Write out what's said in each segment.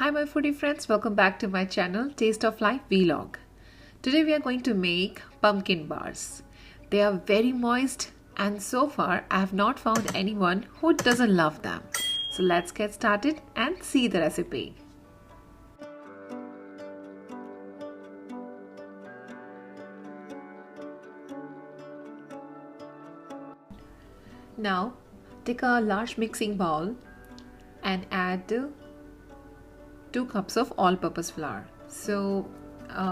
Hi my foodie friends, welcome back to my channel Taste of Life Vlog. Today we are going to make pumpkin bars. They are very moist and so far I have not found anyone who doesn't love them. So let's get started and see the recipe. Now take a large mixing bowl and add 2 cups of all-purpose flour. So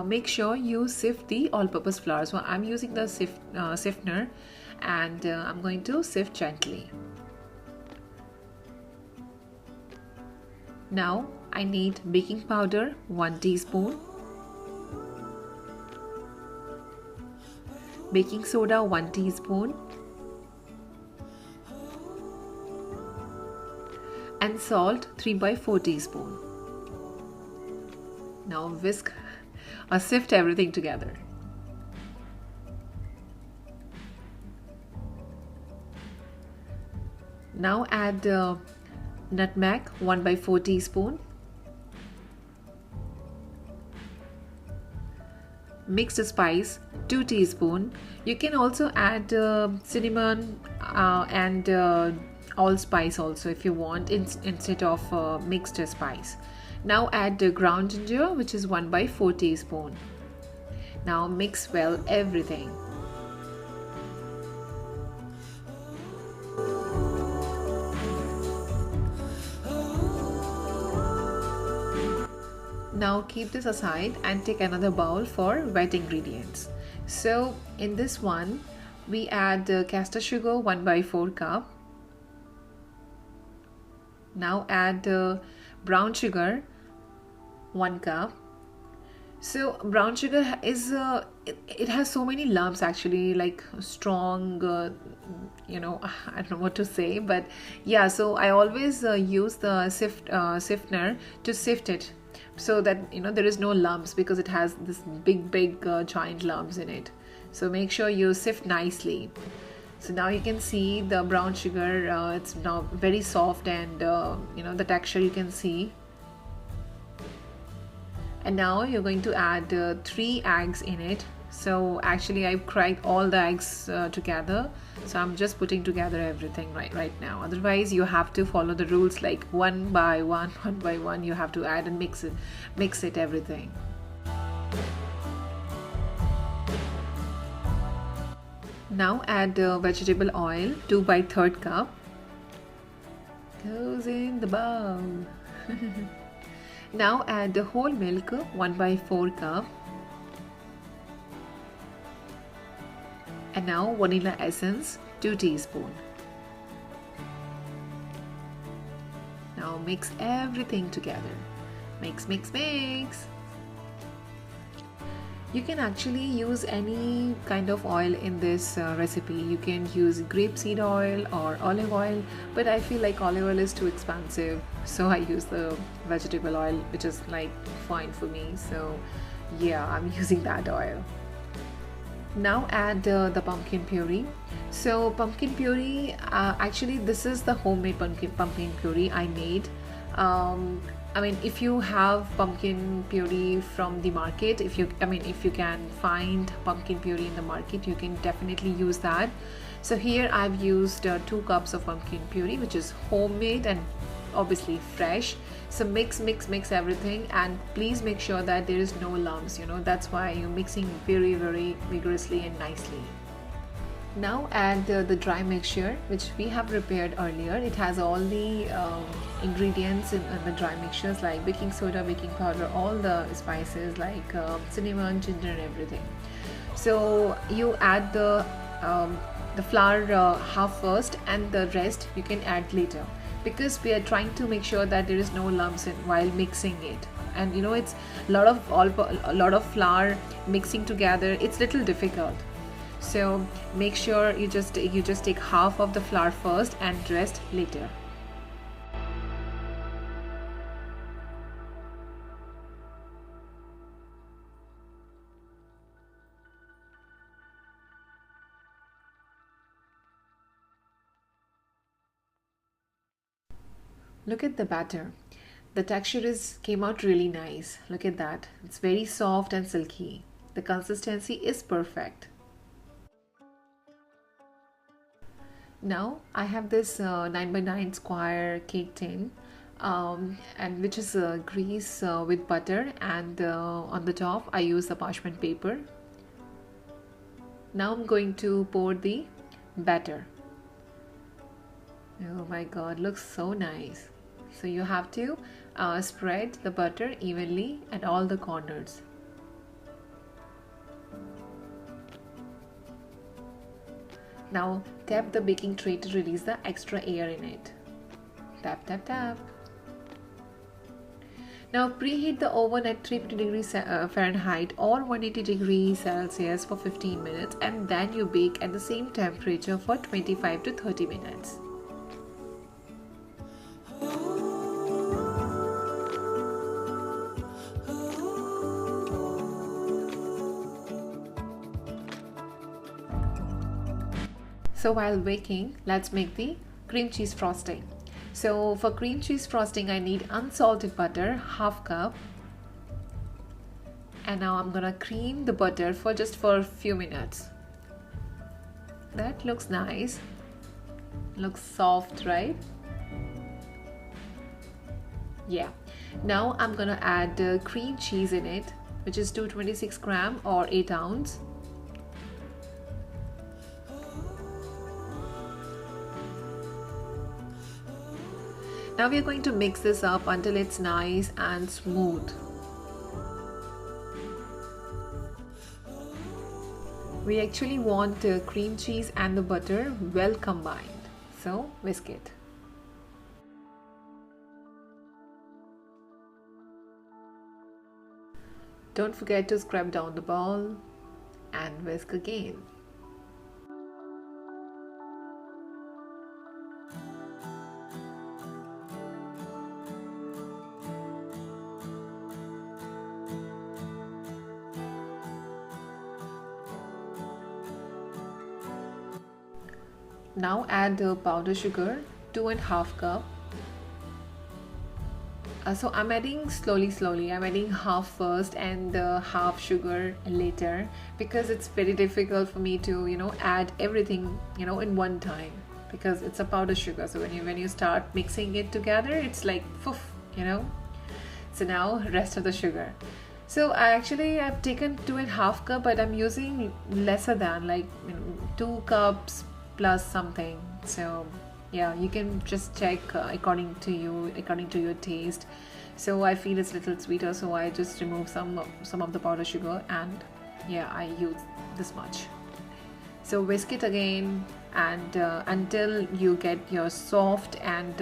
make sure you sift the all-purpose flour. So I'm using the siftener and I'm going to sift gently. Now I need baking powder 1 teaspoon, baking soda 1 teaspoon, and salt 3/4 teaspoon. Now whisk or sift everything together. Now add nutmeg 1/4 teaspoon, mixed spice 2 teaspoon. You can also add cinnamon and allspice also if you want instead of mixed spice. Now add ground ginger, which is 1/4 teaspoon. Now mix well everything. Now keep this aside and take another bowl for wet ingredients. So in this one we add castor sugar 1/4 cup. Now add brown sugar 1 cup. So brown sugar is it has so many lumps actually, like strong I don't know what to say, but yeah, so I always use the siftener to sift it so that there is no lumps, because it has this big giant lumps in it. So make sure you sift nicely. So now you can see the brown sugar, it's now very soft, and the texture you can see. And now you're going to add 3 eggs in it. So actually I've cracked all the eggs together, so I'm just putting together everything right now. Otherwise you have to follow the rules, like one by one you have to add and mix it everything. Now add vegetable oil 2/3 cup. Goes in the bowl. Now add the whole milk 1/4 cup. And now vanilla essence 2 teaspoon. Now mix everything together. Mix. You can actually use any kind of oil in this recipe. You can use grapeseed oil or olive oil, but I feel like olive oil is too expensive, so I use the vegetable oil, which is like fine for me. So yeah, I'm using that oil. Now add the pumpkin puree. So pumpkin puree, actually this is the homemade pumpkin puree I made. I mean, if you have pumpkin puree from the market, if you can find pumpkin puree in the market, you can definitely use that. So here I've used 2 cups of pumpkin puree, which is homemade and obviously fresh. So mix everything, and please make sure that there is no lumps. That's why you're mixing puree very vigorously and nicely. Now add the dry mixture which we have prepared earlier. It has all the ingredients in the dry mixtures, like baking soda, baking powder, all the spices like cinnamon, ginger and everything. So you add the flour half first, and the rest you can add later, because we are trying to make sure that there is no lumps while mixing it. And it's a lot of flour mixing together, it's little difficult. So make sure you just take half of the flour first and rest later. Look at the batter. The texture came out really nice. Look at that. It's very soft and silky. The consistency is perfect. Now I have this 9 by 9 square cake tin, and which is grease with butter, and on the top I use the parchment paper. Now I'm going to pour the batter. Oh my god, looks so nice. So you have to spread the butter evenly at all the corners. Now tap the baking tray to release the extra air in it. Tap, tap, tap. Now preheat the oven at 350 degrees Fahrenheit or 180 degrees Celsius for 15 minutes, and then you bake at the same temperature for 25 to 30 minutes. So while baking, let's make the cream cheese frosting. So for cream cheese frosting, I need unsalted butter, half cup. And now I'm gonna cream the butter for a few minutes. That looks nice. Looks soft, right? Yeah. Now I'm gonna add cream cheese in it, which is 226 gram or 8 ounce. Now we are going to mix this up until it's nice and smooth. We actually want cream cheese and the butter well combined. So whisk it. Don't forget to scrub down the ball and whisk again. Now add powder sugar, 2½ cup. So I'm adding slowly. I'm adding half first and half sugar later, because it's very difficult for me to add everything in one time, because it's a powder sugar. So when you start mixing it together, it's like poof, So now rest of the sugar. So I've taken 2½ cup, but I'm using lesser than 2 cups plus something. So yeah, you can just check according to your taste. So I feel it's a little sweeter, so I just remove some of the powder sugar, and yeah, I use this much. So whisk it again, and until you get your soft and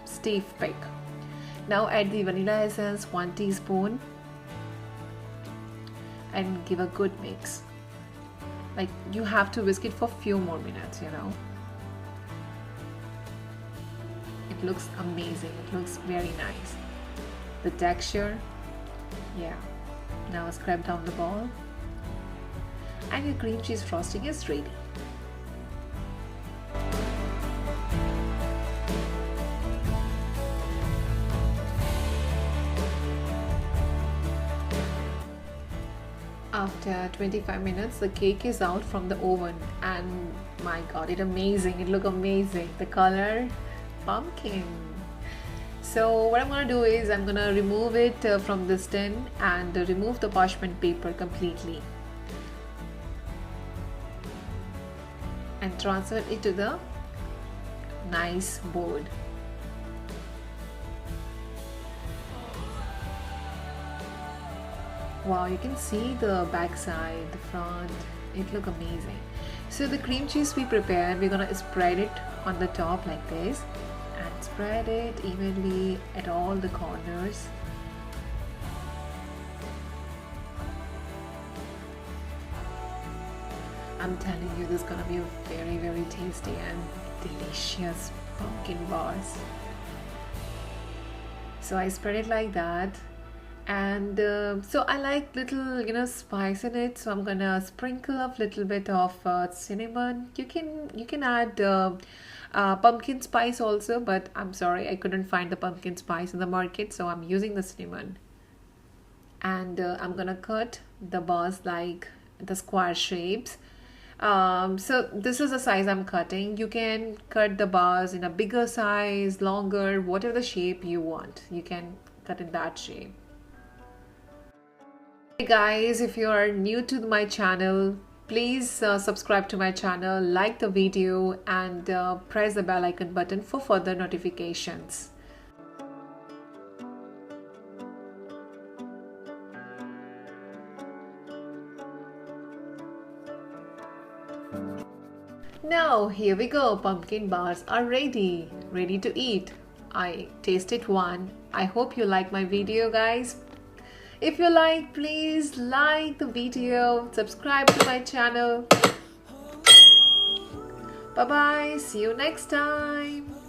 stiff cake. Now add the vanilla essence, 1 teaspoon, and give a good mix. You have to whisk it for a few more minutes. It looks amazing. It looks very nice. The texture, yeah. Now scrub down the ball, and your cream cheese frosting is ready. After 25 minutes, the cake is out from the oven, and my god, it look amazing. The color, pumpkin. So what I'm gonna do is I'm gonna remove it from this tin and remove the parchment paper completely, and transfer it to the nice board. Wow, you can see the back side, the front. It looks amazing. So the cream cheese we prepared, we're gonna spread it on the top like this, and spread it evenly at all the corners. I'm telling you, this is gonna be a very, very tasty and delicious pumpkin bars. So I spread it like that. And so I like little spice in it, so I'm gonna sprinkle a little bit of cinnamon. You can add pumpkin spice also, but I'm sorry, I couldn't find the pumpkin spice in the market, so I'm using the cinnamon. And I'm gonna cut the bars like the square shapes. So this is the size I'm cutting. You can cut the bars in a bigger size, longer, whatever the shape you want. You can cut in that shape. Hey guys, if you are new to my channel, please subscribe to my channel, like the video, and press the bell icon button for further notifications. Now here we go, pumpkin bars are ready to eat. I tasted one. I hope you like my video, guys. If you like, please like the video, subscribe to my channel. Bye bye, see you next time.